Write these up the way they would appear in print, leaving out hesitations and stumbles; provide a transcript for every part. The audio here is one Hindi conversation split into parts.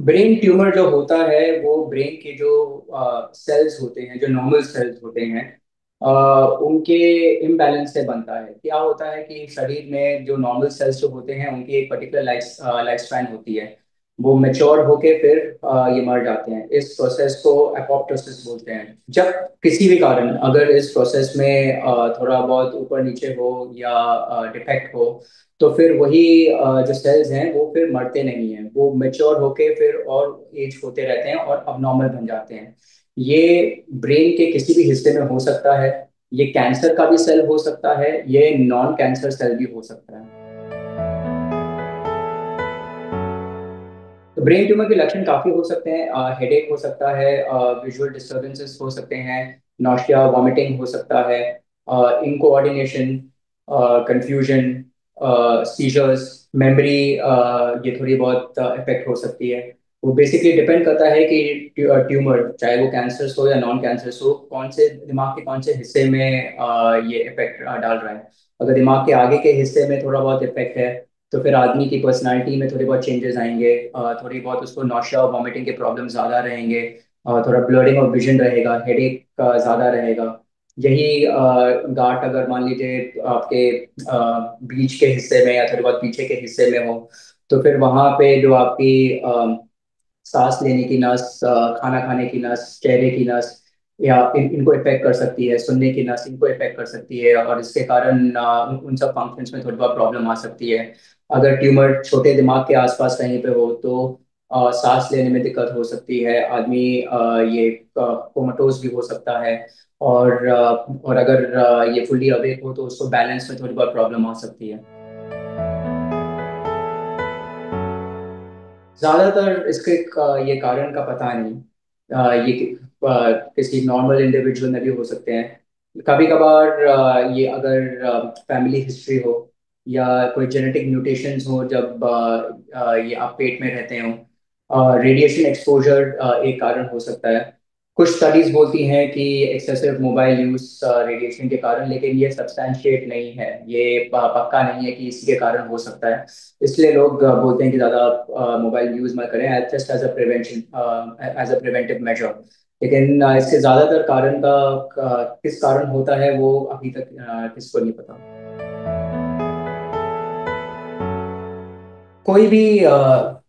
ब्रेन ट्यूमर जो होता है वो ब्रेन के जो सेल्स होते हैं, जो नॉर्मल सेल्स होते हैं, अ, उनके इम्बैलेंस से बनता है। क्या होता है कि शरीर में जो नॉर्मल सेल्स जो होते हैं उनकी एक पर्टिकुलर लाइफ स्पैन होती है। वो मेच्योर होके फिर ये मर जाते हैं। इस प्रोसेस को एपोप्टोसिस बोलते हैं। जब किसी भी कारण अगर इस प्रोसेस में थोड़ा बहुत ऊपर नीचे हो या डिफेक्ट हो, तो फिर वही जो सेल्स हैं वो फिर मरते नहीं हैं, वो मेच्योर होके फिर और एज होते रहते हैं और अबनॉर्मल बन जाते हैं। ये ब्रेन के किसी भी हिस्से में हो सकता है। ये कैंसर का भी सेल हो सकता है, ये नॉन कैंसर सेल भी हो सकता है। तो ब्रेन ट्यूमर के लक्षण काफी हो सकते हैं। हेडेक हो सकता है, विजुअल डिस्टर्बेंसेस हो सकते हैं, नौशिया वॉमिटिंग हो सकता है, इनकोऑर्डिनेशन, कंफ्यूजन, सीजर्स, मेमोरी, ये थोड़ी बहुत इफेक्ट हो सकती है। वो बेसिकली डिपेंड करता है कि ट्यूमर, चाहे वो कैंसर हो या नॉन कैंसर हो, कौन से दिमाग के कौन से हिस्से में ये इफेक्ट डाल रहा है। अगर दिमाग के आगे के हिस्से में थोड़ा बहुत इफेक्ट है, तो फिर आदमी की पर्सनालिटी में थोड़े बहुत चेंजेस आएंगे। थोड़ी बहुत उसको नौशिया और वॉमिटिंग के प्रॉब्लम ज़्यादा रहेंगे। थोड़ा ब्लरिंग और विजन रहेगा, हेडेक ज़्यादा रहेगा। यही गांठ अगर मान लीजिए आपके बीच के हिस्से में या थोड़े बहुत पीछे के हिस्से में हो, तो फिर वहां पे जो आपकी सांस लेने की नस, खाना खाने की नस, चेहरे की नस, या इनको इफेक्ट कर सकती है। सुनने की नस इनको इफेक्ट कर सकती है और इसके कारण उन सब फंक्शंस में थोड़ी बहुत प्रॉब्लम आ सकती है। अगर ट्यूमर छोटे दिमाग के आसपास कहीं पे हो तो सांस लेने में दिक्कत हो सकती है। आदमी ये कोमाटोज भी हो सकता है। और अगर ये फुल्ली अवेक हो तो उसको बैलेंस में थोड़ी बहुत प्रॉब्लम आ सकती है। ज्यादातर इसके ये कारण का पता नहीं। ये किसी नॉर्मल इंडिविजुअल में भी हो सकते हैं। कभी कभार ये अगर फैमिली हिस्ट्री हो या कोई जेनेटिक म्यूटेशंस हो, जब ये आप पेट में रहते हो। रेडिएशन एक्सपोजर एक कारण हो सकता है। कुछ स्टडीज बोलती हैं कि एक्सेसिव मोबाइल यूज रेडिएशन के कारण, लेकिन ये सब्सटैंशिएट नहीं है, ये पक्का नहीं है कि इसी के कारण हो सकता है। इसलिए लोग बोलते हैं कि ज़्यादा मोबाइल यूज़ मत करें, just as a prevention, as a preventive measure. लेकिन इसके ज़्यादातर कारण किस कारण होता है वो अभी तक किसको नहीं पता। कोई भी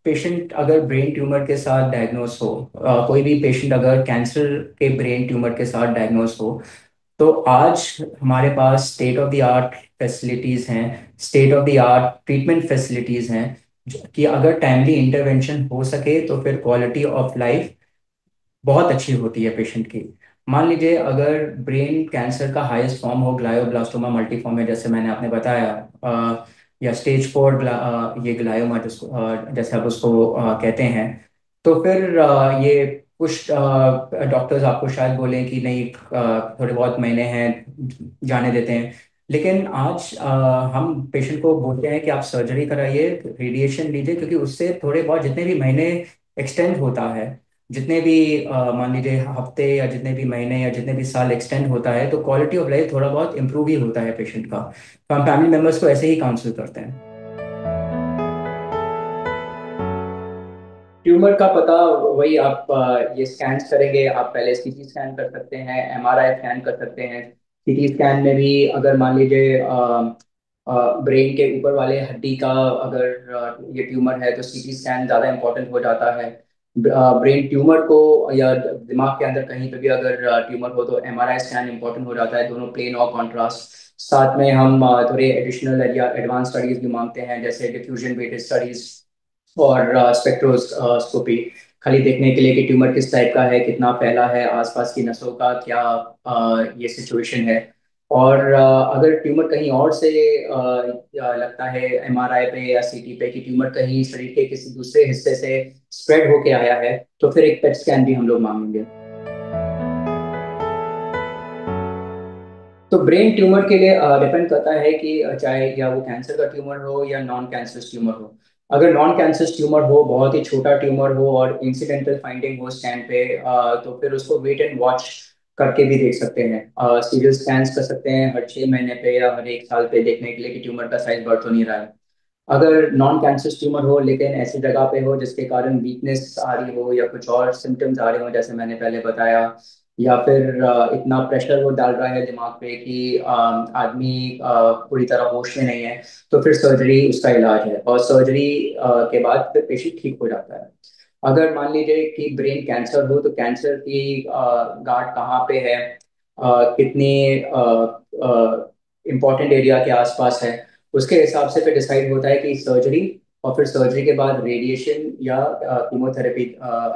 पेशेंट अगर ब्रेन ट्यूमर के साथ डायग्नोस हो, कोई भी पेशेंट अगर कैंसर के ब्रेन ट्यूमर के साथ डायग्नोस हो, तो आज हमारे पास state of the art facilities हैं, state of the art treatment facilities हैं, कि अगर टाइमली इंटरवेंशन हो सके तो फिर क्वालिटी ऑफ लाइफ बहुत अच्छी होती है पेशेंट की। मान लीजिए अगर ब्रेन कैंसर का हाईएस्ट फॉर्म हो ग्लायोब्लास्टोमा मल्टीफॉर्म में, जैसे मैंने आपने बताया, या स्टेज 4 ये ग्लायोमा जिसको जैसे आप उसको कहते हैं, तो फिर ये कुछ डॉक्टर्स आपको शायद बोलें कि नहीं, थोड़े बहुत महीने हैं, जाने देते हैं। लेकिन आज हम पेशेंट को बोलते हैं कि आप सर्जरी कराइए, रेडिएशन लीजिए, क्योंकि उससे थोड़े बहुत जितने भी महीने एक्सटेंड होता है, जितने भी मान लीजिए हफ्ते या जितने भी महीने या जितने भी साल एक्सटेंड होता है, तो क्वालिटी ऑफ लाइफ थोड़ा बहुत इंप्रूव ही होता है पेशेंट का। तो हम फैमिली मेम्बर्स को ऐसे ही काउंसिल करते हैं। ट्यूमर का पता वही आप ये स्कैन्स करेंगे। आप पहले सीटी स्कैन कर सकते हैं, एमआरआई स्कैन कर सकते हैं। सीटी स्कैन में भी अगर मान लीजिए ब्रेन के ऊपर वाले हड्डी का अगर ये ट्यूमर है, तो सीटी स्कैन ज़्यादा इंपॉर्टेंट हो जाता है। ब्रेन ट्यूमर को या दिमाग के अंदर कहीं पे भी अगर ट्यूमर हो, तो एमआरआई स्कैन इंपॉर्टेंट हो जाता है, दोनों प्लेन और कॉन्ट्रास्ट। साथ में हम थोड़े एडिशनल या एडवांस स्टडीज भी मांगते हैं, जैसे डिफ्यूजन बेस्ड स्टडीज और स्पेक्ट्रोस्कोपी, खाली देखने के लिए कि ट्यूमर किस टाइप का है, कितना फैला है, आसपास की नसों का क्या ये सिचुएशन है। और अगर ट्यूमर कहीं और से या लगता है एमआरआई पे या सीटी पे कि ट्यूमर कहीं शरीर के किसी दूसरे हिस्से से स्प्रेड होके आया है, तो फिर एक पेट स्कैन भी हम लोग मांगेंगे। तो ब्रेन ट्यूमर के लिए डिपेंड करता है कि चाहे या वो कैंसर का ट्यूमर हो या नॉन कैंसर ट्यूमर हो। अगर नॉन कैंसर ट्यूमर हो, बहुत ही छोटा ट्यूमर हो और इंसिडेंटल फाइंडिंग हो स्कैन पे, तो फिर उसको वेट एंड वॉच करके भी देख सकते हैं। सीरियल स्कैन्स कर सकते हैं हर 6 महीने पे या हर 1 साल पे, देखने के लिए कि ट्यूमर का साइज बढ़ तो नहीं रहा है। अगर नॉन कैंसरस ट्यूमर हो लेकिन ऐसी जगह पे हो जिसके कारण वीकनेस आ रही हो या कुछ और सिम्टम्स आ रहे हो जैसे मैंने पहले बताया, या फिर इतना प्रेशर वो डाल रहा है दिमाग पे कि आदमी पूरी तरह होश में नहीं है, तो फिर सर्जरी उसका इलाज है, और सर्जरी के बाद फिर पेशेंट ठीक हो जाता है। अगर मान लीजिए कि ब्रेन कैंसर हो, तो कैंसर की गांठ कहाँ पे है, कितनी इम्पोर्टेंट एरिया के आसपास है, उसके हिसाब से फिर डिसाइड होता है कि सर्जरी, और फिर सर्जरी के बाद रेडिएशन या कीमोथेरेपी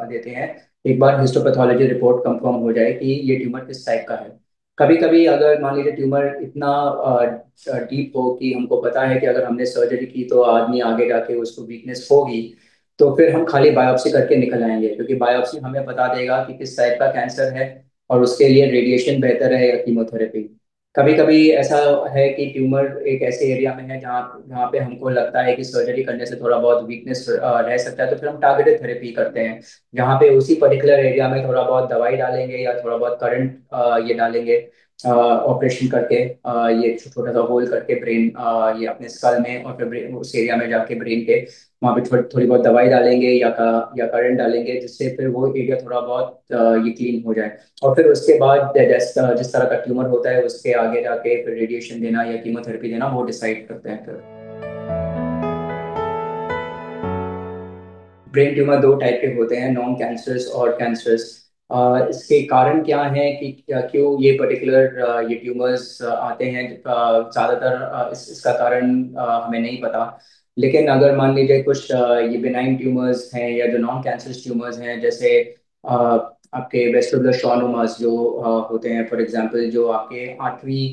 देते हैं। एक बार हिस्टोपैथोलॉजी रिपोर्ट कंफर्म हो जाए कि ये ट्यूमर किस टाइप का है। कभी कभी अगर मान लीजिए ट्यूमर इतना डीप हो कि हमको पता है कि अगर हमने सर्जरी की तो आदमी आगे जाके उसको वीकनेस होगी, तो फिर हम खाली बायोप्सी करके निकल आएंगे, क्योंकि बायोप्सी हमें बता देगा कि किस टाइप का कैंसर है, और उसके लिए रेडिएशन बेहतर है या कीमोथेरेपी। कभी कभी ऐसा है कि ट्यूमर एक ऐसे एरिया में है जहाँ जहाँ पे हमको लगता है कि सर्जरी करने से थोड़ा बहुत वीकनेस रह सकता है, तो फिर हम टारगेटेड थेरेपी करते हैं, जहाँ पे उसी पर्टिकुलर एरिया में थोड़ा बहुत दवाई डालेंगे या थोड़ा बहुत करंट ये डालेंगे, ऑपरेशन करके ये छोटा सा होल करके ब्रेन ये अपने स्कल में, और फिर उस एरिया में जाके ब्रेन के वहाँ पे थोड़ी बहुत दवाई डालेंगे या करंट डालेंगे, जिससे फिर वो एरिया थोड़ा बहुत ये क्लीन हो जाए। और फिर उसके बाद जिस तरह का ट्यूमर होता है उसके आगे जाके फिर रेडिएशन देना या कीमोथेरेपी देना वो डिसाइड करते हैं फिर। ब्रेन ट्यूमर दो टाइप के होते हैं, नॉन कैंसरस और कैंसरस। इसके कारण क्या है कि क्यों ये पर्टिकुलर ये ट्यूमर्स आते हैं, ज़्यादातर इसका कारण हमें नहीं पता। लेकिन अगर मान लीजिए कुछ ये बिनाइन ट्यूमर्स हैं या जो नॉन कैंसरस ट्यूमर्स हैं, जैसे आपके वेस्टिबुलर schwannomas जो होते हैं, फॉर एग्जांपल जो आपके आठवीं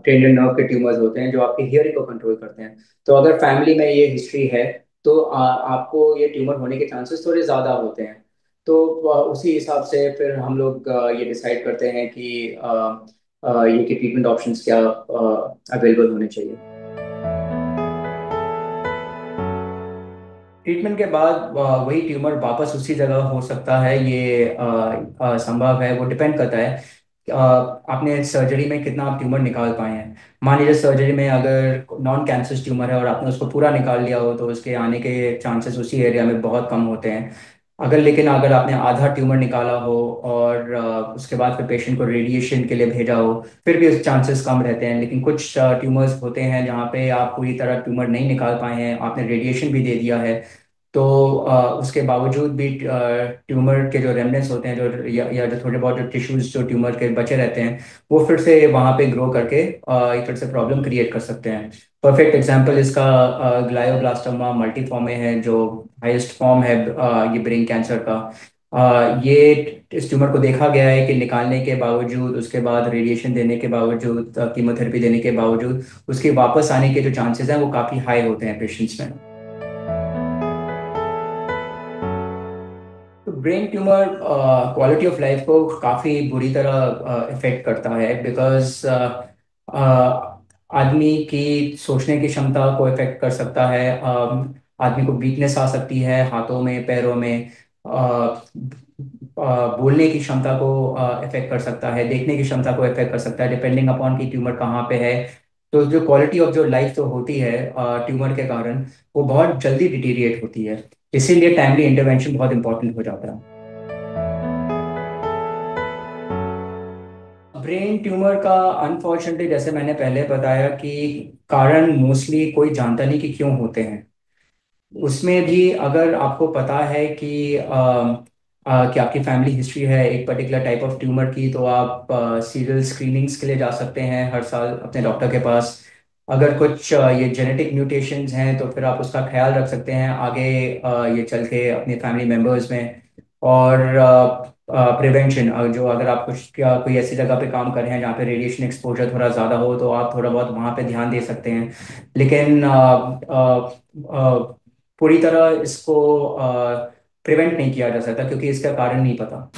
टेंडन नर्व के ट्यूमर्स होते हैं जो आपके हियरिंग को कंट्रोल करते हैं। तो अगर फैमिली में ये हिस्ट्री है तो आपको ये ट्यूमर होने के चांसेस थोड़े ज़्यादा होते हैं। तो उसी हिसाब से फिर हम लोग ये डिसाइड करते हैं कि ये कि ट्रीटमेंट ऑप्शंस क्या अवेलेबल होने चाहिए। ट्रीटमेंट के बाद वही ट्यूमर वापस उसी जगह हो सकता है, ये संभव है, वो डिपेंड करता है आपने सर्जरी में कितना आप ट्यूमर निकाल पाए हैं। मान लीजिए सर्जरी में अगर नॉन कैंसरस ट्यूमर है और आपने उसको पूरा निकाल लिया हो, तो उसके आने के चांसेस उसी एरिया में बहुत कम होते हैं। अगर आपने आधा ट्यूमर निकाला हो और उसके बाद फिर पेशेंट को रेडिएशन के लिए भेजा हो, फिर भी उस चांसेस कम रहते हैं। लेकिन कुछ ट्यूमर्स होते हैं जहाँ पे आप पूरी तरह ट्यूमर नहीं निकाल पाए हैं, आपने रेडिएशन भी दे दिया है, तो उसके बावजूद भी ट्यूमर के जो रेमनेंट्स होते हैं, जो या जो थोड़े बहुत जो टिश्यूज जो ट्यूमर के बचे रहते हैं, वो फिर से वहाँ पे ग्रो करके फिर से प्रॉब्लम क्रिएट कर सकते हैं। परफेक्ट एग्जांपल इसका ग्लायोब्लास्टोमा मल्टीफॉर्मे है, जो हाईएस्ट फॉर्म है ये ब्रेन कैंसर का। ये इस ट्यूमर को देखा गया है कि निकालने के बावजूद, उसके बाद रेडिएशन देने के बावजूद, कीमोथेरेपी देने के बावजूद, उसके वापस आने के जो चांसेस हैं वो काफ़ी हाई होते हैं पेशेंट्स में। तो brain tumour quality of life को काफ़ी बुरी तरह इफेक्ट करता है, बिकॉज आदमी की सोचने की क्षमता को इफेक्ट कर सकता है। आदमी को वीकनेस आ सकती है हाथों में, पैरों में। बोलने की क्षमता को इफेक्ट कर सकता है, देखने की क्षमता को इफेक्ट कर सकता है, डिपेंडिंग अपॉन कि ट्यूमर कहाँ पे है। तो जो क्वालिटी ऑफ जो लाइफ जो होती है ट्यूमर के कारण, वो बहुत जल्दी डिटीरिएट होती है। इसीलिए टाइमली इंटरवेंशन बहुत इंपॉर्टेंट हो जाता है। ब्रेन ट्यूमर का अनफॉर्चुनेटली, जैसे मैंने पहले बताया कि कारण मोस्टली कोई जानता नहीं कि क्यों होते हैं। उसमें भी अगर आपको पता है कि आपकी फैमिली हिस्ट्री है एक पर्टिकुलर टाइप ऑफ ट्यूमर की, तो आप सीरियल स्क्रीनिंग्स के लिए जा सकते हैं हर साल अपने डॉक्टर के पास। अगर कुछ ये जेनेटिक म्यूटेशंस हैं तो फिर आप उसका ख्याल रख सकते हैं आगे ये चल के अपने फैमिली मेम्बर्स में। और प्रिवेंशन, जो अगर आप कुछ क्या कोई ऐसी जगह पे काम कर रहे हैं जहाँ पे रेडिएशन एक्सपोजर थोड़ा ज़्यादा हो, तो आप थोड़ा बहुत वहाँ पे ध्यान दे सकते हैं। लेकिन पूरी तरह इसको प्रिवेंट नहीं किया जा सकता, क्योंकि इसका कारण नहीं पता।